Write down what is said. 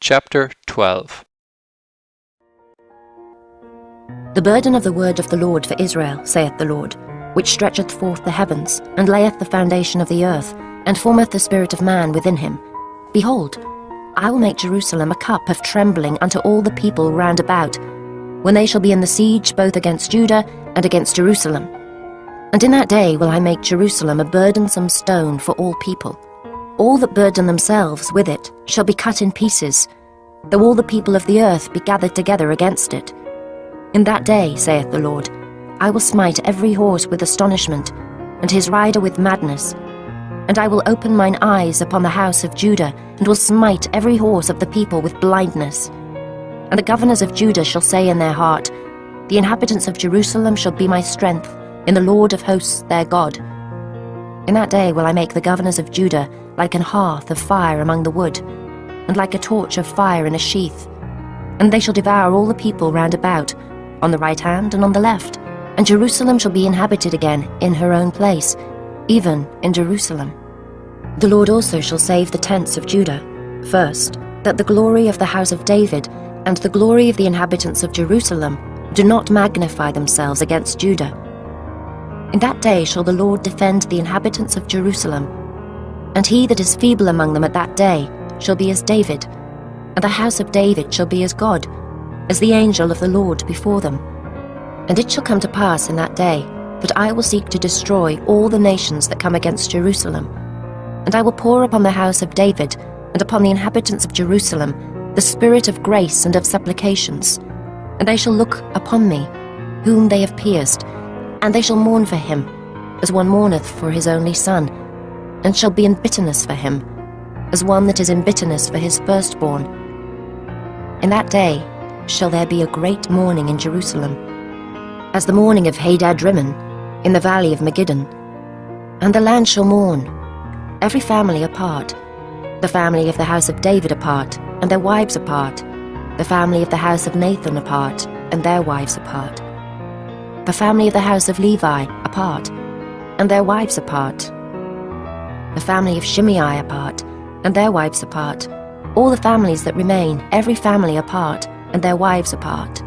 Chapter 12. The burden of the word of the Lord for Israel, saith the Lord, which stretcheth forth the heavens, and layeth the foundation of the earth, and formeth the spirit of man within him. Behold, I will make Jerusalem a cup of trembling unto all the people round about, when they shall be in the siege both against Judah and against Jerusalem. And in that day will I make Jerusalem a burdensome stone for all people. All that burden themselves with it shall be cut in pieces, though all the people of the earth be gathered together against it. In that day, saith the Lord, I will smite every horse with astonishment, and his rider with madness. And I will open mine eyes upon the house of Judah, and will smite every horse of the people with blindness. And the governors of Judah shall say in their heart, The inhabitants of Jerusalem shall be my strength, in the Lord of hosts their God. In that day will I make the governors of Judah like an hearth of fire among the wood, and like a torch of fire in a sheath. And they shall devour all the people round about, on the right hand and on the left, and Jerusalem shall be inhabited again in her own place, even in Jerusalem. The Lord also shall save the tents of Judah, first, that the glory of the house of David and the glory of the inhabitants of Jerusalem do not magnify themselves against Judah. In that day shall the Lord defend the inhabitants of Jerusalem, and he that is feeble among them at that day shall be as David, and the house of David shall be as God, as the angel of the Lord before them. And it shall come to pass in that day that I will seek to destroy all the nations that come against Jerusalem. And I will pour upon the house of David and upon the inhabitants of Jerusalem the spirit of grace and of supplications. And they shall look upon me, whom they have pierced, and they shall mourn for him, as one mourneth for his only son, and shall be in bitterness for him, as one that is in bitterness for his firstborn. In that day shall there be a great mourning in Jerusalem, as the mourning of Hadad-rimmon in the valley of Megiddon. And the land shall mourn, every family apart, the family of the house of David apart, and their wives apart, the family of the house of Nathan apart, and their wives apart, the family of the house of Levi apart, and their wives apart, the family of Shimei apart, and their wives apart, all the families that remain, every family apart, and their wives apart.